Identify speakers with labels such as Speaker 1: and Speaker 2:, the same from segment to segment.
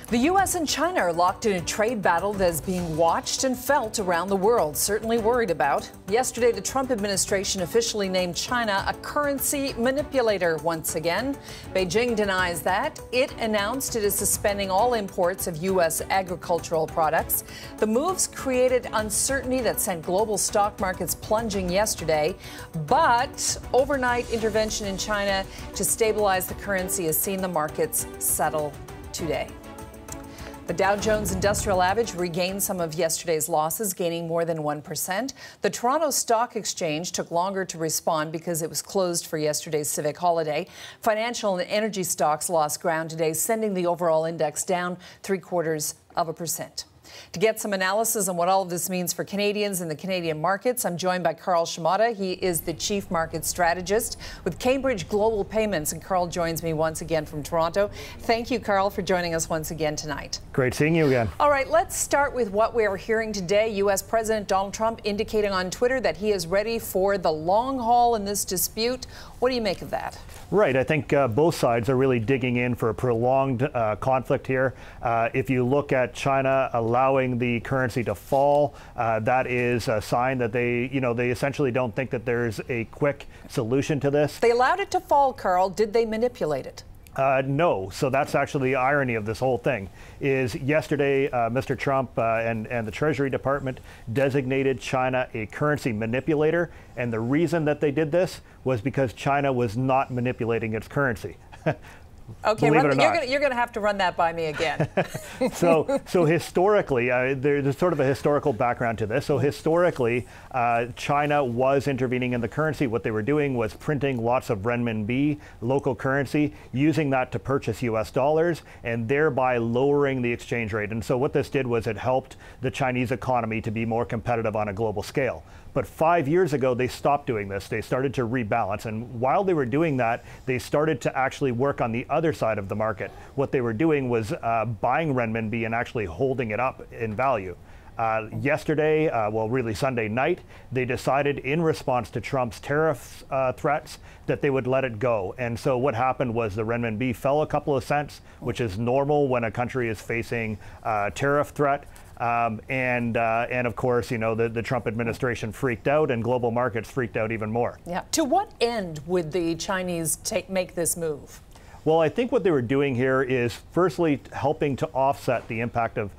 Speaker 1: The U.S. and China are locked in a trade battle that is being watched and felt around the world, certainly worried about. Yesterday, the Trump administration officially named China a currency manipulator once again. Beijing denies that. It announced it is suspending all imports of U.S. agricultural products. The moves created uncertainty that sent global stock markets plunging yesterday. But overnight intervention in China to stabilize the currency has seen the markets settle today. The Dow Jones Industrial Average regained some of yesterday's losses, gaining more than 1%. The Toronto Stock Exchange took longer to respond because it was closed for yesterday's civic holiday. Financial and energy stocks lost ground today, sending the overall index down 0.75%. To get some analysis on what all of this means for Canadians and the Canadian markets, I'm joined by Carl Shimada. He is the Chief Market Strategist with Cambridge Global Payments, and Carl joins me once again from Toronto. Thank you, Carl, for joining us once again tonight.
Speaker 2: Great seeing you again.
Speaker 1: All right, let's start with what we are hearing today. U.S. President Donald Trump indicating on Twitter that he is ready for the long haul in this dispute. What do you make of that?
Speaker 2: Right. I think both sides are really digging in for a prolonged conflict here. If you look at China allowing the currency to fall, that is a sign that they essentially don't think that there's a quick solution to this.
Speaker 1: They allowed it to fall, Carl. Did they manipulate it?
Speaker 2: No. So that's actually the irony of this whole thing. Is yesterday, Mr. Trump and the Treasury Department designated China a currency manipulator. And the reason that they did this was because China was not manipulating its currency.
Speaker 1: Okay, you're going to have to run that by me again.
Speaker 2: So historically, there's sort of a historical background to this. So historically, China was intervening in the currency. What they were doing was printing lots of renminbi, local currency, using that to purchase U.S. dollars, and thereby lowering the exchange rate. And so what this did was it helped the Chinese economy to be more competitive on a global scale. But 5 years ago, they stopped doing this. They started to rebalance. And while they were doing that, they started to actually work on the other side of the market. What they were doing was buying renminbi and actually holding it up in value. Yesterday, well, really Sunday night, they decided in response to Trump's tariff threats that they would let it go. And so what happened was the renminbi fell a couple of cents, which is normal when a country is facing tariff threat. And of course, the Trump administration freaked out and global markets freaked out even more.
Speaker 1: Yeah. To what end would the Chinese make this move?
Speaker 2: Well, I think what they were doing here is firstly helping to offset the impact of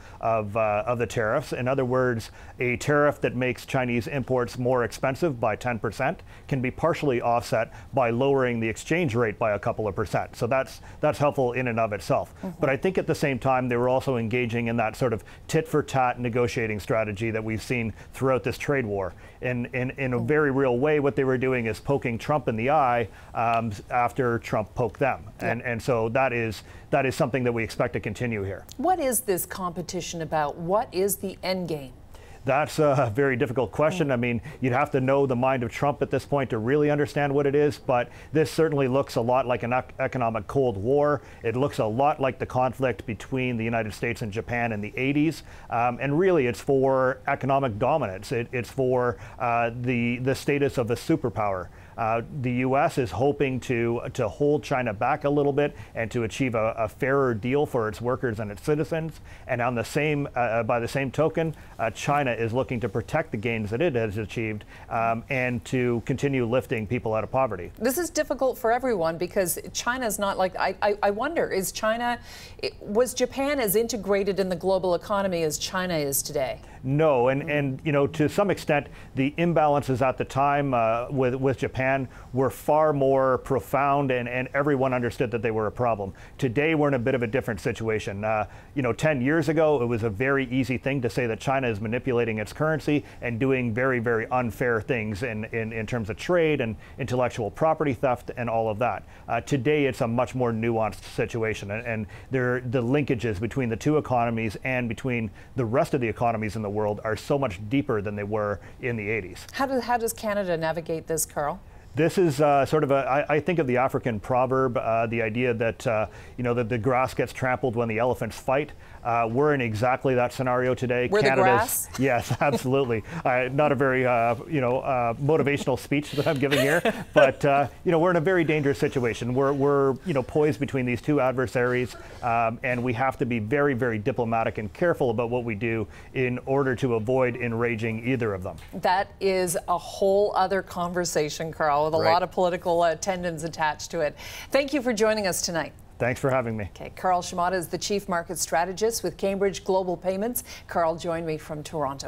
Speaker 2: the tariffs. In other words, a tariff that makes Chinese imports more expensive by 10% can be partially offset by lowering the exchange rate by a couple of percent. So that's helpful in and of itself. Mm-hmm. But I think at the same time, they were also engaging in that sort of tit-for-tat negotiating strategy that we've seen throughout this trade war. In a very real way, what they were doing is poking Trump in the eye after Trump poked them. And so that is something that we expect to continue here.
Speaker 1: What is this competition about? What is the end game?
Speaker 2: That's a very difficult question. I mean, you'd have to know the mind of Trump at this point to really understand what it is, but this certainly looks a lot like an economic Cold War. It looks a lot like the conflict between the United States and Japan in the 80s. And really, it's for economic dominance. It's for the status of a superpower. The U.S. is hoping to hold China back a little bit and to achieve a fairer deal for its workers and its citizens. And on the same, by the same token, China is looking to protect the gains that it has achieved and to continue lifting people out of poverty.
Speaker 1: This is difficult for everyone because China's not like, I wonder, was Japan as integrated in the global economy as China is today?
Speaker 2: No, and to some extent, the imbalances at the time with Japan were far more profound, and everyone understood that they were a problem. Today, we're in a bit of a different situation. 10 years ago, it was a very easy thing to say that China is manipulating its currency and doing very, very unfair things in terms of trade and intellectual property theft and all of that. Today, it's a much more nuanced situation, and the linkages between the two economies and between the rest of the economies in the world are so much deeper than they were in the 80s.
Speaker 1: How does Canada navigate this, Carl?
Speaker 2: This is sort of I think of the African proverb, the idea that, that the grass gets trampled when the elephants fight. We're in exactly that scenario today.
Speaker 1: We're the grass?
Speaker 2: Yes, absolutely. Not a very, motivational speech that I'm giving here, but, we're in a very dangerous situation. We're poised between these two adversaries, and we have to be very, very diplomatic and careful about what we do in order to avoid enraging either of them.
Speaker 1: That is a whole other conversation, Carl, with a lot of political tendons attached to it. Thank you for joining us tonight.
Speaker 2: Thanks for having me.
Speaker 1: Okay, Carl Shimada is the Chief Market Strategist with Cambridge Global Payments. Carl joined me from Toronto.